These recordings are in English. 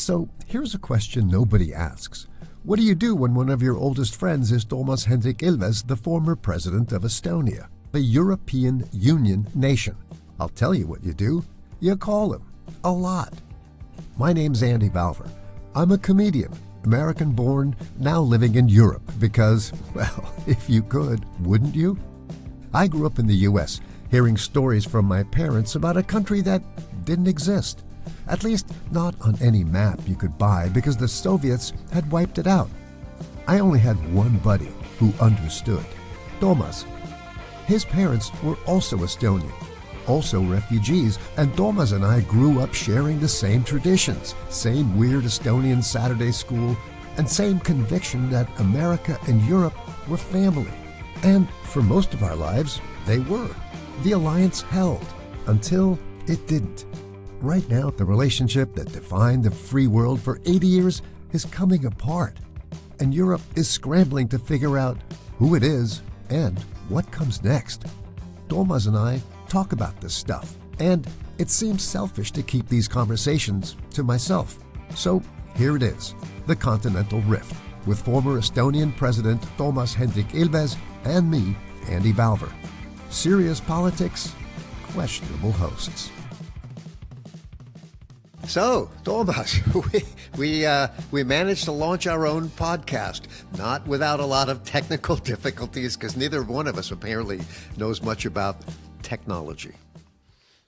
So here's a question nobody asks. What do you do when one of your oldest friends is Toomas Hendrik Ilves, the former president of Estonia, a European Union nation? I'll tell you what you do. You call him. A lot. My name's Andy Valter. I'm a comedian, American-born, now living in Europe because, well, if you could, wouldn't you? I grew up in the U.S., hearing stories from my parents about a country that didn't exist. At least not on any map you could buy because the Soviets had wiped it out. I only had one buddy who understood, Toomas. His parents were also Estonian, also refugees, and Toomas and I grew up sharing the same traditions, same weird Estonian Saturday school, and same conviction that America and Europe were family. And for most of our lives, they were. The alliance held until it didn't. Right now, the relationship that defined the free world for 80 years is coming apart, and Europe is scrambling to figure out who it is and what comes next. Toomas and I talk about this stuff, and it seems selfish to keep these conversations to myself. So here it is, the Continental Rift, with former Estonian President Toomas Hendrik Ilves and me, Andy Valter. Serious politics, questionable hosts. So, Toomas, we managed to launch our own podcast, not without a lot of technical difficulties, because neither one of us apparently knows much about technology.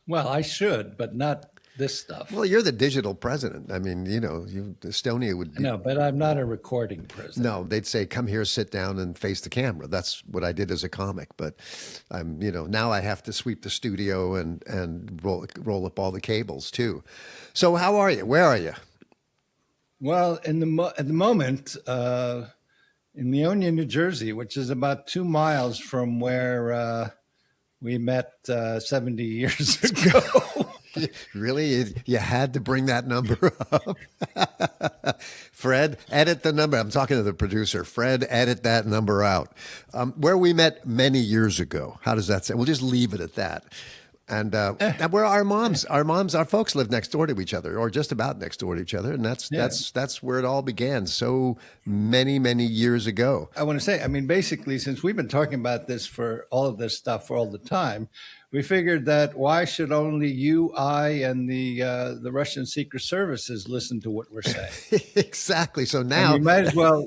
Well, I should, but not this stuff. Well, you're the digital president. I mean, Estonia would be... No, but I'm not a recording president. No, they'd say, come here, sit down, and face the camera. That's what I did as a comic. But now I have to sweep the studio and roll up all the cables too. So how are you? Where are you? Well, at the moment, in Leonia, New Jersey, which is about 2 miles from where we met 70 years ago. Really? You had to bring that number up? Fred, edit the number. I'm talking to the producer. Fred, edit that number out. Where we met many years ago. How does that say? We'll just leave it at that. And where our folks live next door to each other, or just about next door to each other. And that's where it all began so many, many years ago. I want to say, basically, since we've been talking about this for all of this stuff for all the time, we figured that why should only you, I, and the Russian Secret Services listen to what we're saying? Exactly. So now we might as well,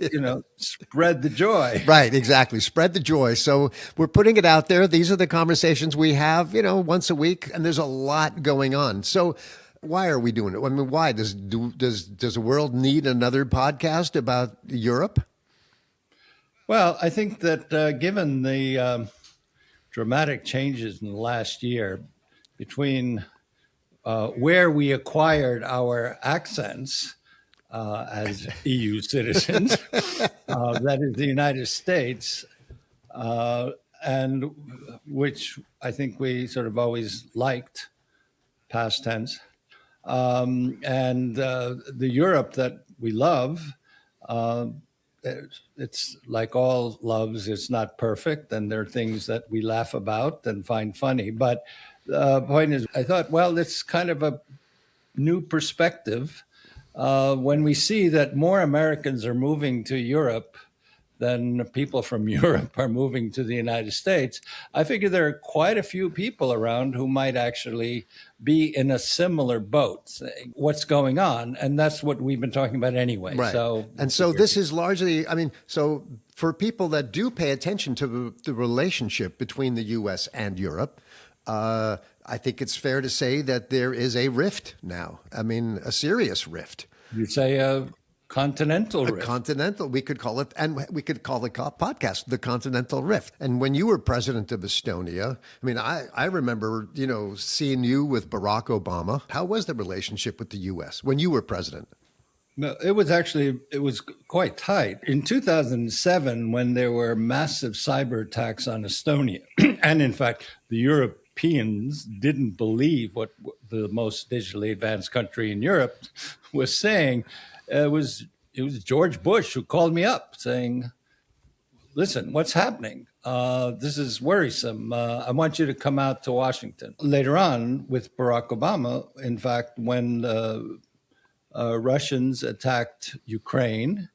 spread the joy. Right. Exactly. Spread the joy. So we're putting it out there. These are the conversations we have, once a week, and there's a lot going on. So why are we doing it? Why does the world need another podcast about Europe? Well, I think that given the dramatic changes in the last year between where we acquired our accents as EU citizens, that is the United States, and which I think we sort of always liked, past tense, and the Europe that we love. It's like all loves, it's not perfect, and there are things that we laugh about and find funny. But the point is, I thought, well, it's kind of a new perspective when we see that more Americans are moving to Europe than people from Europe are moving to the United States. I figure there are quite a few people around who might actually be in a similar boat, saying what's going on. And that's what we've been talking about anyway. Right. So this is largely, so for people that do pay attention to the relationship between the U.S. and Europe, I think it's fair to say that there is a rift now. A serious rift. You say continental rift. Continental, we could call it, and we could call the podcast the Continental Rift. And when you were president of Estonia, I remember, seeing you with Barack Obama. How was the relationship with the U.S. when you were president? No, it was quite tight. In 2007, when there were massive cyber attacks on Estonia, and in fact, the Europeans didn't believe what the most digitally advanced country in Europe was saying. It was George Bush who called me up saying, listen, what's happening? This is worrisome. I want you to come out to Washington. Later on with Barack Obama, in fact, when Russians attacked Ukraine,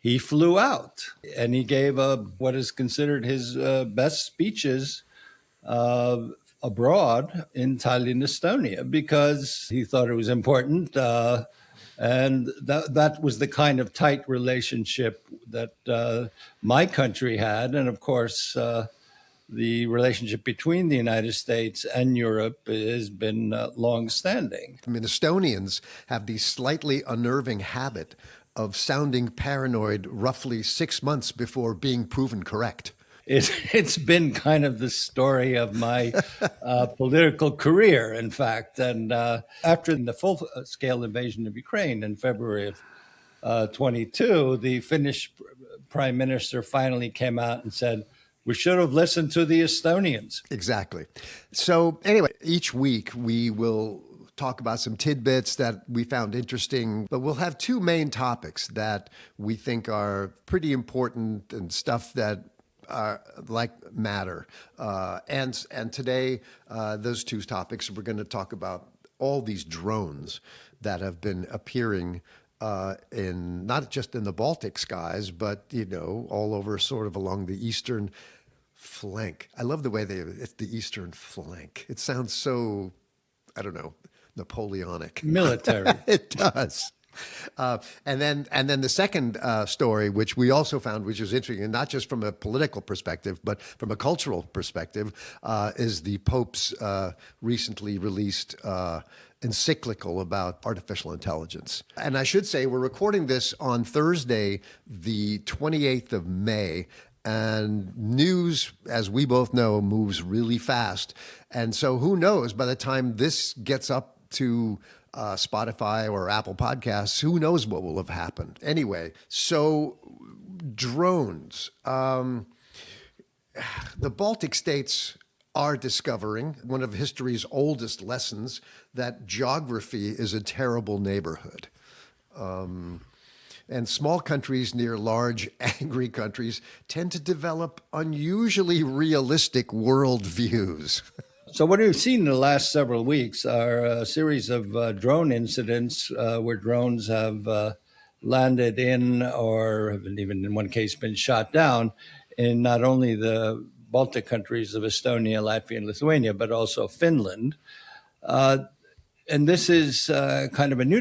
he flew out and he gave what is considered his best speeches abroad in Tallinn, Estonia, because he thought it was important. And that was the kind of tight relationship that my country had. And of course, the relationship between the United States and Europe has been long-standing. I mean, Estonians have the slightly unnerving habit of sounding paranoid roughly 6 months before being proven correct. It's been kind of the story of my political career, in fact. And after the full-scale invasion of Ukraine in February of 22, the Finnish prime minister finally came out and said, we should have listened to the Estonians. Exactly. So anyway, each week we will talk about some tidbits that we found interesting, but we'll have two main topics that we think are pretty important and stuff that matter. And today, those two topics, we're going to talk about all these drones that have been appearing in not just in the Baltic skies, but, all over sort of along the eastern flank. I love the way it's the eastern flank. It sounds so, I don't know, Napoleonic. Military. It does. And then the second story, which we also found, which is interesting, and not just from a political perspective, but from a cultural perspective, is the Pope's recently released encyclical about artificial intelligence. And I should say we're recording this on Thursday, the 28th of May. And news, as we both know, moves really fast. And so who knows, by the time this gets up to Spotify or Apple Podcasts, who knows what will have happened. Anyway, so drones. The Baltic states are discovering one of history's oldest lessons, that geography is a terrible neighborhood. And small countries near large, angry countries tend to develop unusually realistic worldviews. So what we've seen in the last several weeks are a series of drone incidents where drones have landed in, or have even in one case been shot down, in not only the Baltic countries of Estonia, Latvia, and Lithuania, but also Finland. And this is kind of a new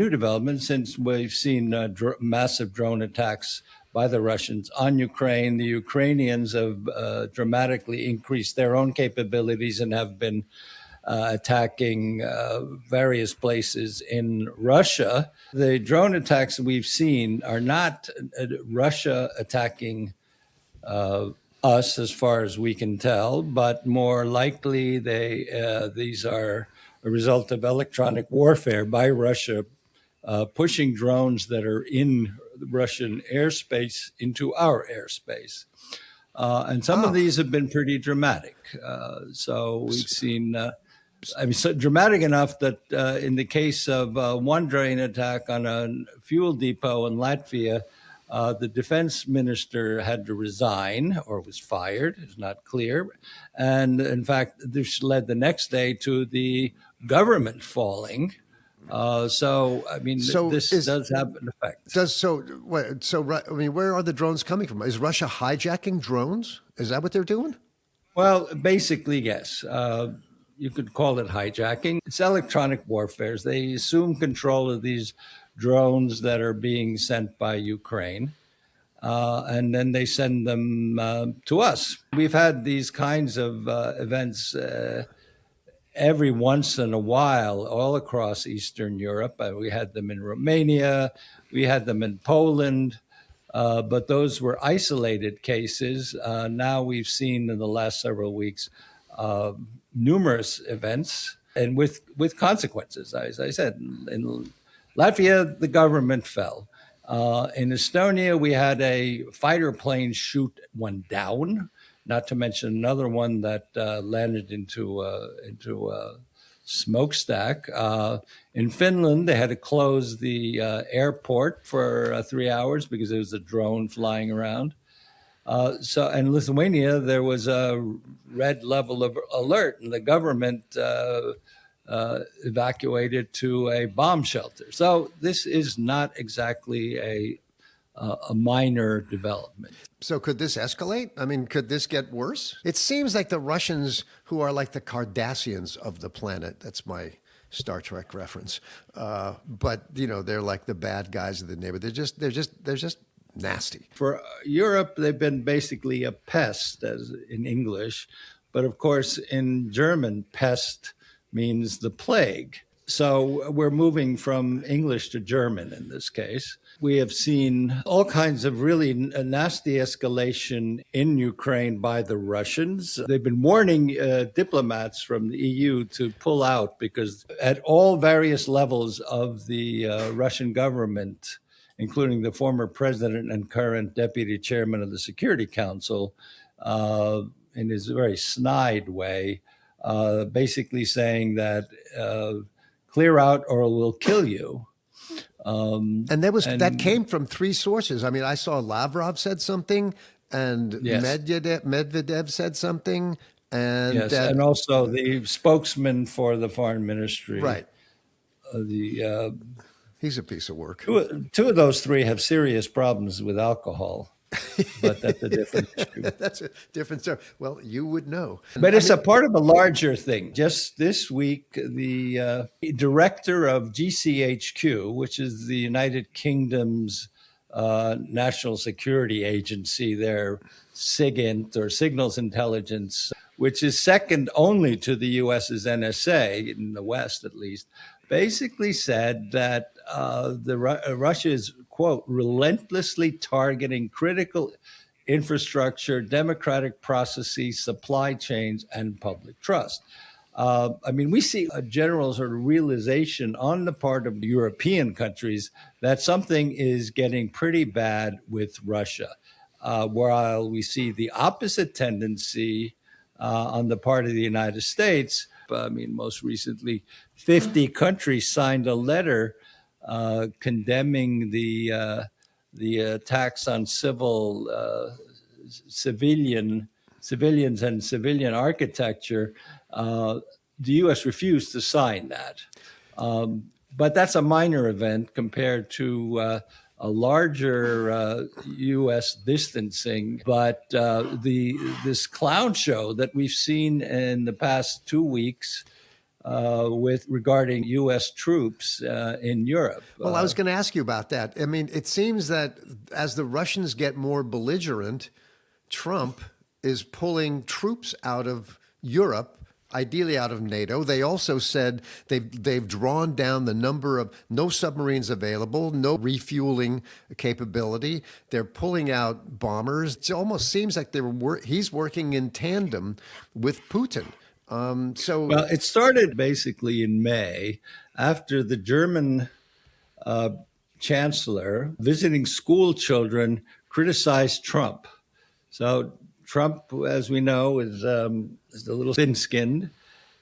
development, since we've seen massive drone attacks by the Russians on Ukraine. The Ukrainians have dramatically increased their own capabilities and have been attacking various places in Russia. The drone attacks we've seen are not Russia attacking us, as far as we can tell, but more likely these are a result of electronic warfare by Russia, pushing drones that are in Russian airspace into our airspace. And some of these have been pretty dramatic. So we've seen, so dramatic enough that in the case of one drone attack on a fuel depot in Latvia, the defense minister had to resign or was fired. It's not clear. And in fact, this led the next day to the government falling. This does have an effect. Where are the drones coming from? Is Russia hijacking drones? Is that what they're doing? Well, basically, yes. You could call it hijacking. It's electronic warfare. They assume control of these drones that are being sent by Ukraine, and then they send them to us. We've had these kinds of events every once in a while all across Eastern Europe. We had them in Romania, we had them in Poland, but those were isolated cases. Now we've seen in the last several weeks numerous events, and with consequences. As I said, in Latvia, the government fell. In Estonia, we had a fighter plane shoot one down, not to mention another one that landed into a smokestack. In Finland, they had to close the airport for 3 hours because there was a drone flying around. So in Lithuania, there was a red level of alert, and the government evacuated to a bomb shelter. So this is not exactly a minor development. So could this escalate? I mean, could this get worse? It seems like the Russians, who are like the Cardassians of the planet, that's my Star Trek reference, but they're like the bad guys of the neighborhood. They're just nasty. For Europe, they've been basically a pest, as in English, but of course in German, pest means the plague. So we're moving from English to German in this case. We have seen all kinds of really nasty escalation in Ukraine by the Russians. They've been warning diplomats from the EU to pull out because at all various levels of the Russian government, including the former president and current deputy chairman of the Security Council, in his very snide way, basically saying that clear out or we'll kill you. And that came from three sources. I mean, I saw Lavrov said something, and yes. Medvedev said something, and yes, and also the spokesman for the foreign ministry. Right. He's a piece of work. Two of those three have serious problems with alcohol. But that's a different issue. That's a different story. Well, you would know. But it's a part of a larger thing. Just this week, the director of GCHQ, which is the United Kingdom's national security agency, their SIGINT, or Signals Intelligence, which is second only to the US's NSA, in the West at least, basically said that Russia is, quote, relentlessly targeting critical infrastructure, democratic processes, supply chains, and public trust. I mean, we see a general sort of realization on the part of European countries that something is getting pretty bad with Russia, while we see the opposite tendency on the part of the United States. I mean, most recently, 50 countries signed a letter condemning the attacks on civilians and civilian architecture. The U.S. refused to sign that. But that's a minor event compared to a larger U.S. distancing. But this clown show that we've seen in the past 2 weeks regarding U.S. troops in Europe. Well, I was going to ask you about that. I mean, it seems that as the Russians get more belligerent, Trump is pulling troops out of Europe, ideally out of NATO. They also said they've drawn down the number of no submarines available, no refueling capability. They're pulling out bombers. It almost seems like he's working in tandem with Putin. Well, it started basically in May after the German chancellor visiting school children criticized Trump. So Trump, as we know, is a little thin-skinned,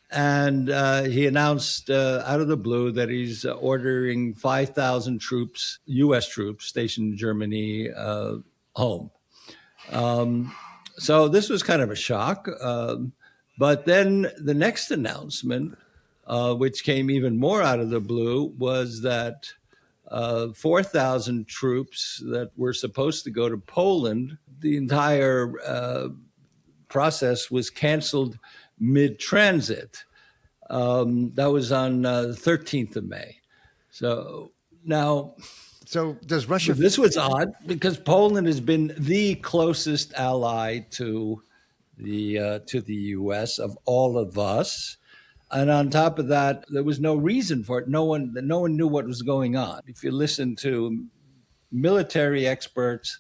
and he announced out of the blue that he's ordering 5,000 troops, U.S. troops stationed in Germany, home. So this was kind of a shock. But then the next announcement, which came even more out of the blue, was that 4,000 troops that were supposed to go to Poland, the entire process was canceled mid-transit. That was on the 13th of May. So now... So does Russia... This was odd because Poland has been the closest ally to the U.S. of all of us, and on top of that, there was no reason for it. No one knew what was going on. If you listen to military experts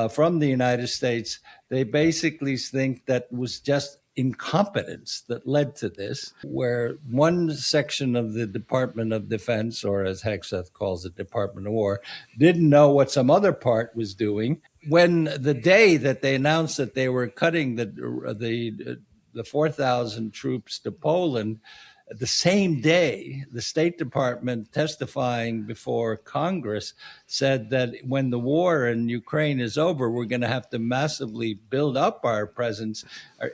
from the United States, they basically think that was just incompetence that led to this, where one section of the Department of Defense, or as Hegseth calls it, Department of War, didn't know what some other part was doing. When the day that they announced that they were cutting the 4,000 troops to Poland, the same day, the State Department testifying before Congress said that when the war in Ukraine is over, we're going to have to massively build up our presence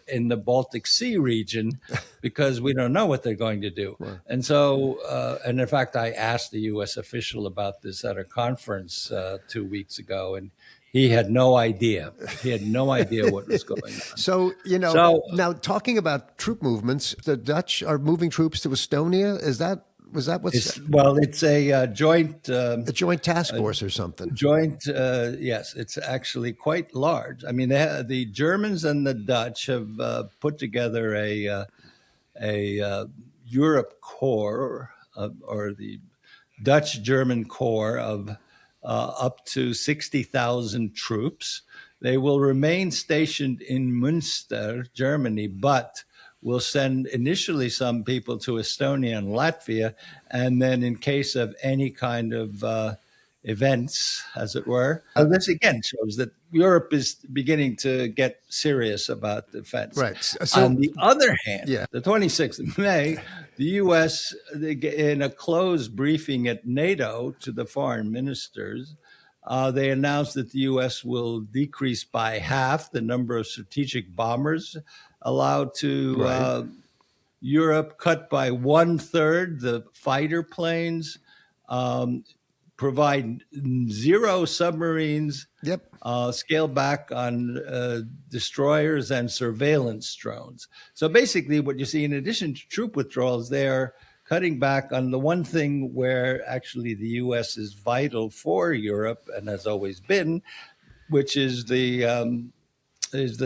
in the Baltic Sea region because we don't know what they're going to do. Right. And so, and in fact, I asked the U.S. official about this at a conference 2 weeks ago, and he had no idea. He had no idea what was going on. So, now talking about troop movements, the Dutch are moving troops to Estonia. Was that what's... It's a joint... a joint task force or something. Yes, it's actually quite large. I mean, the Germans and the Dutch have put together a Europe Corps, or the Dutch-German Corps of up to 60,000 troops. They will remain stationed in Münster, Germany, but will send initially some people to Estonia and Latvia, and then in case of any kind of events, as it were. This again shows that Europe is beginning to get serious about defense. Right. So, on the other hand, the 26th of May, the U.S., in a closed briefing at NATO to the foreign ministers, they announced that the U.S. will decrease by half the number of strategic bombers allowed to Europe, cut by 1/3 the fighter planes, provide 0 submarines, scale back on destroyers and surveillance drones. So basically what you see, in addition to troop withdrawals, they are cutting back on the one thing where actually the U.S. is vital for Europe and has always been, which is the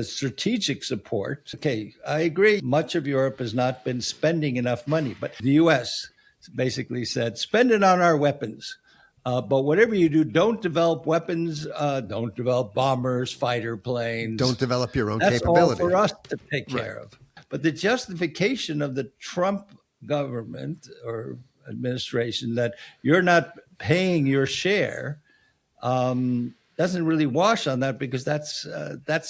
strategic support. Okay, I agree. Much of Europe has not been spending enough money, but the U.S. basically said, spend it on our weapons. But whatever you do, don't develop weapons, don't develop bombers, fighter planes. Don't develop your own capability. That's all for us to take care of. But the justification of the Trump government or administration that you're not paying your share doesn't really wash on that, because that's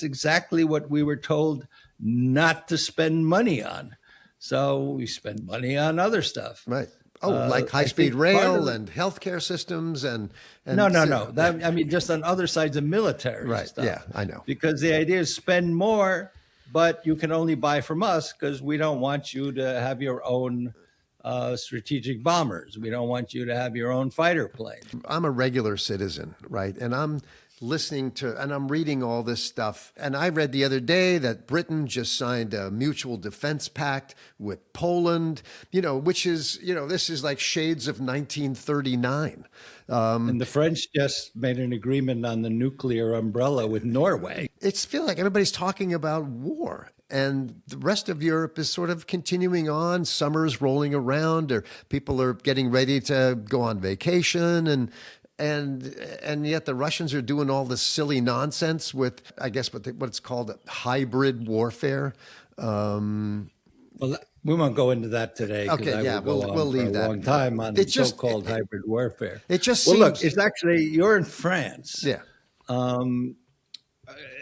exactly what we were told not to spend money on. So we spend money on other stuff. Right. Like high-speed rail and healthcare systems and no. That, I mean, just on other sides of military stuff. Yeah, I know. Because the idea is spend more, but you can only buy from us because we don't want you to have your own strategic bombers. We don't want you to have your own fighter plane. I'm a regular citizen, right? And I'm listening to, and I'm reading all this stuff. And I read the other day that Britain just signed a mutual defense pact with Poland, which is, this is like shades of 1939. And the French just made an agreement on the nuclear umbrella with Norway. It's feel like everybody's talking about war. And the rest of Europe is sort of continuing on. Summer's rolling around, or people are getting ready to go on vacation, and yet the Russians are doing all this silly nonsense with, I guess, what's called hybrid warfare. Well, we won't go into that today. Okay, we'll leave that. A long time on so-called hybrid warfare. It just seems. Well, look, it's actually, you're in France. Yeah.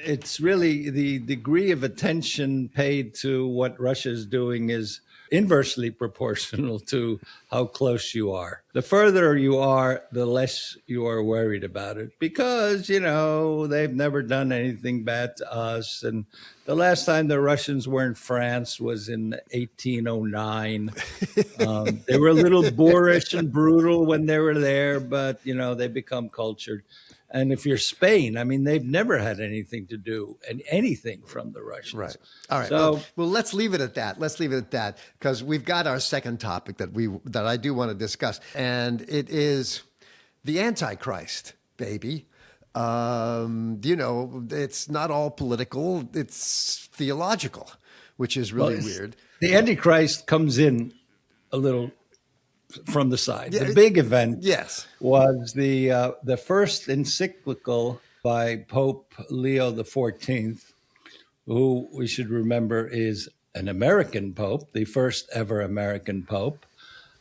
It's really the degree of attention paid to what Russia is doing is inversely proportional to how close you are. The further you are, the less you are worried about it, because, they've never done anything bad to us. And the last time the Russians were in France was in 1809. They were a little boorish and brutal when they were there, but, they become cultured. And if you're Spain, I mean, they've never had anything to do and anything from the Russians. Right. All right. So, well, let's leave it at that. Because we've got our second topic that I do want to discuss, and it is the AntiChrist, baby. It's not all political; it's theological, which is really weird. The Antichrist comes in a little from the side. The big event was the first encyclical by Pope Leo XIV, who we should remember is an American pope, the first ever American pope,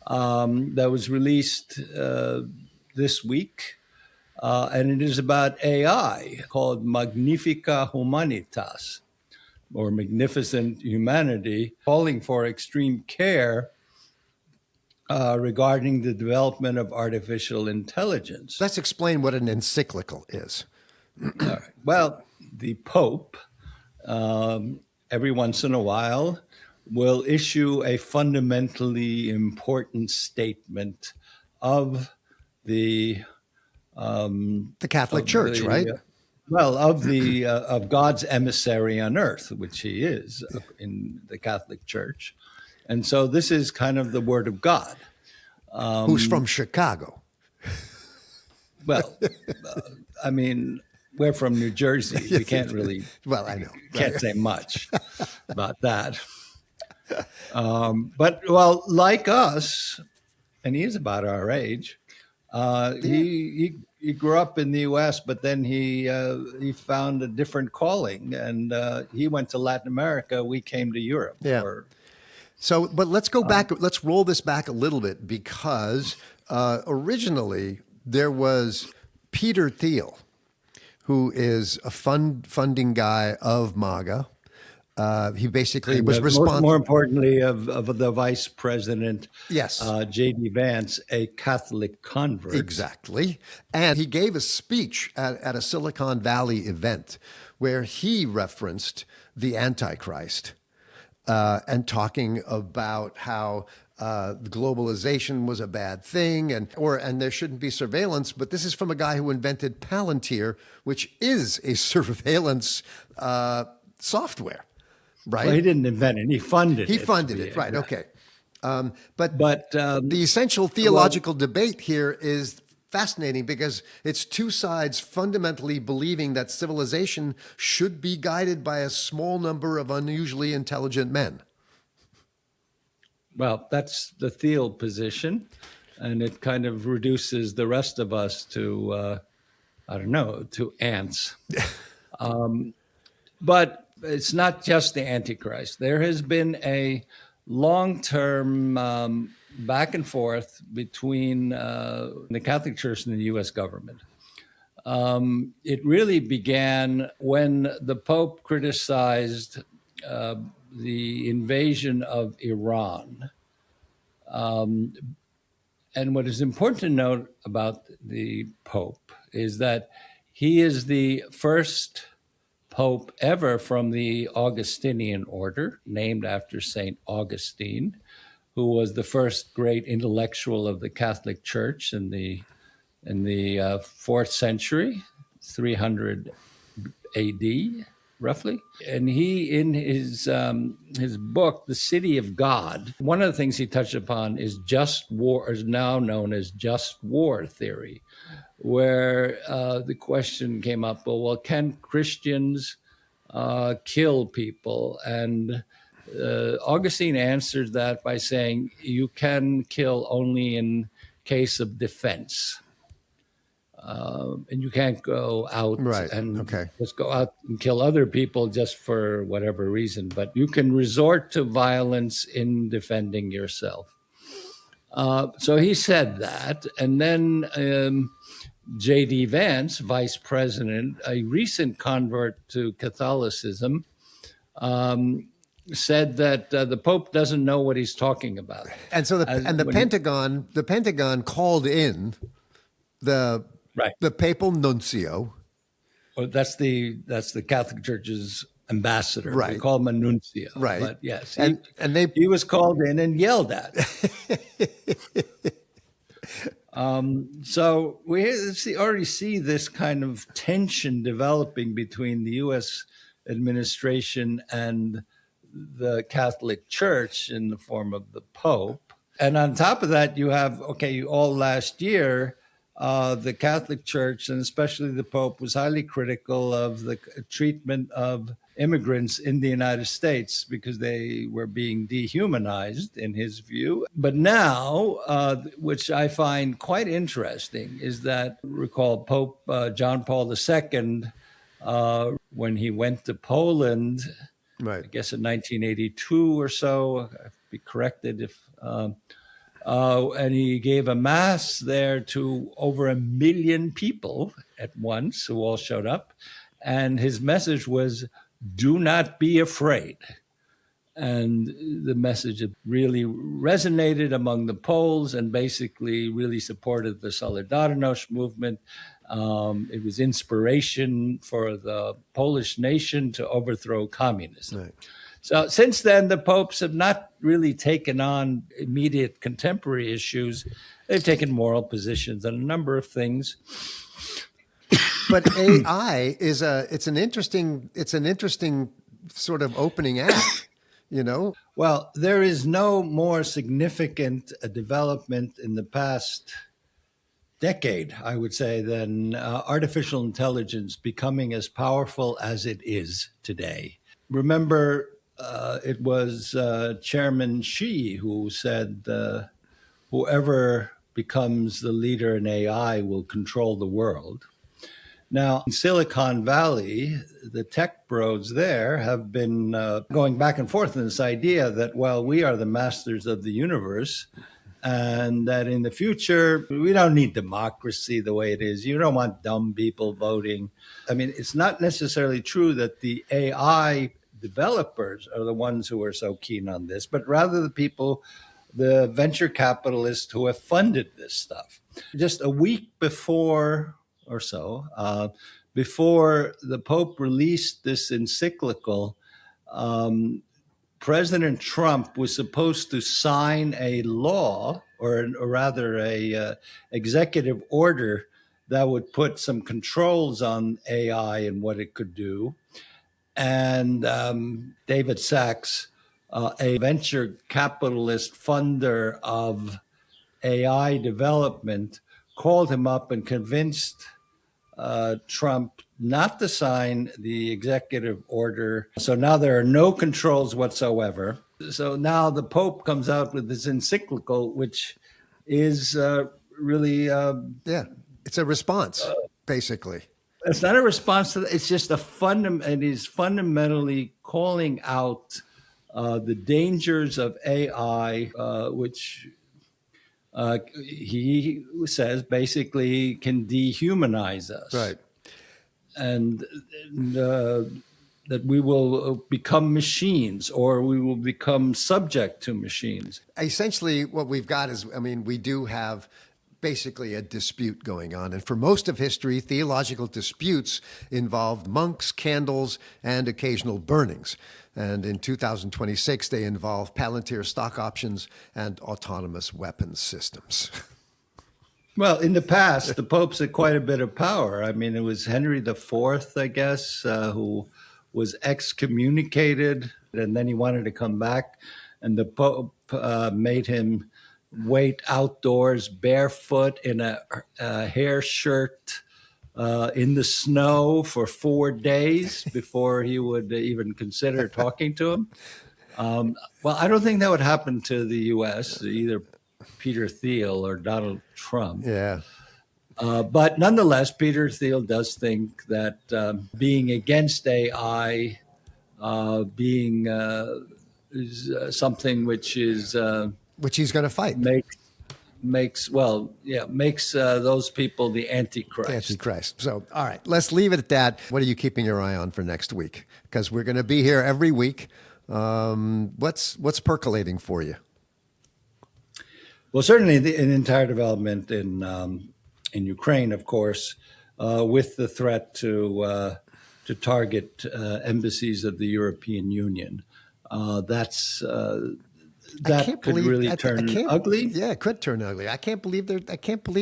that was released this week. And it is about AI, called Magnifica Humanitas, or Magnificent Humanity, calling for extreme care regarding the development of artificial intelligence. Let's explain what an encyclical is. All right. Well, the Pope, every once in a while, will issue a fundamentally important statement of the Catholic Church, right? Of God's emissary on earth, which he is in the Catholic Church. And so this is kind of the word of God. Who's from Chicago? Well, I mean, we're from New Jersey. We can't really, well, I know. Can't say much about that. But, well, like us, and he's about our age, he grew up in the U.S., but then he found a different calling, and he went to Latin America. We came to Europe. Yeah. So, but let's go back. Let's roll this back a little bit, because originally there was Peter Thiel, who is a funding guy of MAGA. He basically was responsible. More importantly, of the vice president, yes, J.D. Vance, a Catholic convert. Exactly. And he gave a speech at a Silicon Valley event where he referenced the AntiChrist and talking about how globalization was a bad thing and there shouldn't be surveillance. But this is from a guy who invented Palantir, which is a surveillance software. Right. Well, he didn't invent it. He funded it. He funded it. Right. Okay. But the essential theological debate here is fascinating, because it's two sides fundamentally believing that civilization should be guided by a small number of unusually intelligent men. Well, that's the Thiel position, and it kind of reduces the rest of us to, to ants. But it's not just the Antichrist. There has been a long-term back and forth between the Catholic Church and the U.S. government. It really began when the Pope criticized the invasion of Iran. And what is important to note about the Pope is that he is the first Pope ever from the Augustinian order, named after St. Augustine, who was the first great intellectual of the Catholic Church in the 4th century, 300 A.D., roughly. And he, in his book, The City of God, one of the things he touched upon is just war, is now known as just war theory, where the question came up, well, can Christians kill people? And Augustine answered that by saying, you can kill only in case of defense. And you can't go out just go out and kill other people just for whatever reason, but you can resort to violence in defending yourself. So he said that, and then J.D. Vance, vice president, a recent convert to Catholicism, said that the Pope doesn't know what he's talking about. And so the Pentagon called in the papal nuncio. Well, that's the Catholic Church's ambassador. Right. We call him a nuncio. Right. But yes, he was called in and yelled at. So we already see this kind of tension developing between the U.S. administration and the Catholic Church in the form of the Pope. And on top of that, you have, all last year, the Catholic Church, and especially the Pope, was highly critical of the treatment of immigrants in the United States because they were being dehumanized, in his view. But now, which I find quite interesting, is that, recall Pope John Paul II, when he went to Poland, I guess in 1982 or so, I'd be corrected if... and he gave a mass there to over 1 million people at once, who all showed up. And his message was, do not be afraid. And the message really resonated among the Poles and basically really supported the Solidarność movement. It was inspiration for the Polish nation to overthrow communism. Right. So since then, the popes have not really taken on immediate contemporary issues. They've taken moral positions on a number of things. But AI is an interesting sort of opening act, you know? Well, there is no more significant development in the past decade, I would say, than artificial intelligence becoming as powerful as it is today. Remember, it was Chairman Xi who said, whoever becomes the leader in AI will control the world. Now, in Silicon Valley, the tech bros there have been going back and forth in this idea that, well, we are the masters of the universe, and that in the future, we don't need democracy the way it is. You don't want dumb people voting. I mean, it's not necessarily true that the AI developers are the ones who are so keen on this, but rather the people, the venture capitalists who have funded this stuff. Just a week before or so, before the Pope released this encyclical, President Trump was supposed to sign a law, or rather a executive order that would put some controls on AI and what it could do. And David Sachs, a venture capitalist funder of AI development, called him up and convinced Trump not to sign the executive order. So now there are no controls whatsoever. So now the Pope comes out with this encyclical, which is really... it's a response, basically. It's not a response to that. It's just it is fundamentally calling out the dangers of AI, which he says basically can dehumanize us. Right. And that we will become machines, or we will become subject to machines. Essentially, what we've got is, I mean, we do have basically a dispute going on. And for most of history, theological disputes involved monks, candles, and occasional burnings. And in 2026, they involve Palantir stock options and autonomous weapons systems. Well, in the past, the popes had quite a bit of power. I mean, it was Henry IV, I guess, who was excommunicated, and then he wanted to come back. And the Pope made him wait outdoors barefoot in a hair shirt in the snow for 4 days before he would even consider talking to him. Well, I don't think that would happen to the U.S., either Peter Thiel or Donald Trump. Yeah. But nonetheless, Peter Thiel does think that being against AI is something which is... which he's going to fight. Makes those people the Antichrist. Antichrist. So, all right, let's leave it at that. What are you keeping your eye on for next week? Because we're going to be here every week. What's percolating for you? Well, certainly an entire development in Ukraine, of course, with the threat to target embassies of the European Union. That could really turn ugly. Yeah, it could turn ugly. I can't believe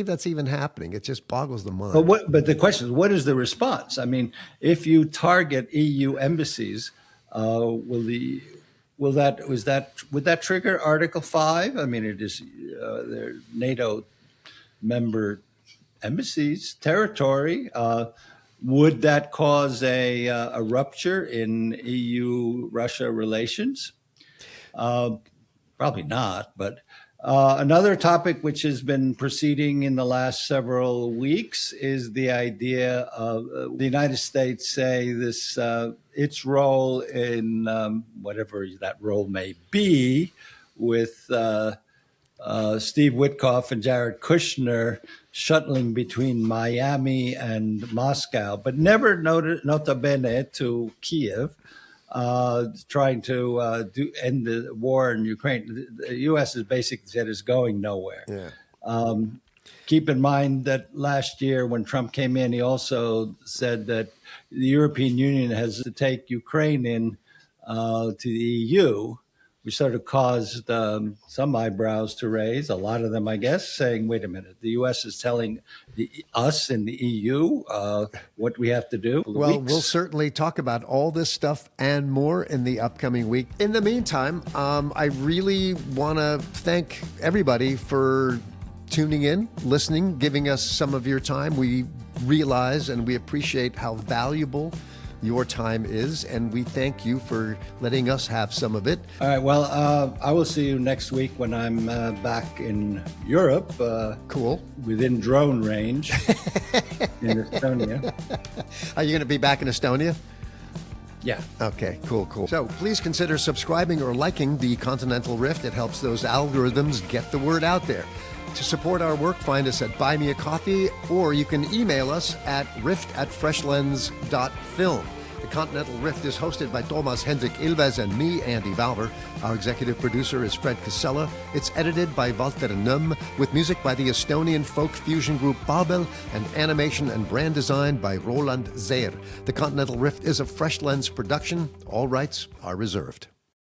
that's even happening. It just boggles the mind. But the question is, what is the response? I mean, if you target EU embassies, would that trigger Article 5? I mean, it is they're NATO member embassies, territory. Would that cause a rupture in EU-Russia relations? Probably not, but another topic which has been proceeding in the last several weeks is the idea of the United States say its role in whatever that role may be, with Steve Witkoff and Jared Kushner shuttling between Miami and Moscow, but never nota bene to Kiev. trying to end the war in Ukraine. The U.S. has basically said it's going nowhere. Yeah. Keep in mind that last year when Trump came in, he also said that the European Union has to take Ukraine in to the EU, which sort of caused some eyebrows to raise, a lot of them, I guess, saying, wait a minute, the U.S. is telling us in the EU what we have to do. Well, we'll certainly talk about all this stuff and more in the upcoming week. In the meantime, I really want to thank everybody for tuning in, listening, giving us some of your time. We realize and we appreciate how valuable your time is, and we thank you for letting us have some of it. All right, well, I will see you next week when I'm back in Europe. Cool. Within drone range in Estonia. Are you going to be back in Estonia? Yeah. Okay, cool. So please consider subscribing or liking the Continental Rift. It helps those algorithms get the word out there. To support our work, find us at Buy Me a Coffee, or you can email us at rift@freshLens.film. The Continental Rift is hosted by Toomas Hendrik Ilves and me, Andy Valter. Our executive producer is Fred Casella. It's edited by Valter Nõmm, with music by the Estonian folk fusion group Paabel, and animation and brand design by Roland Seer. The Continental Rift is a Fresh Lens production. All rights are reserved.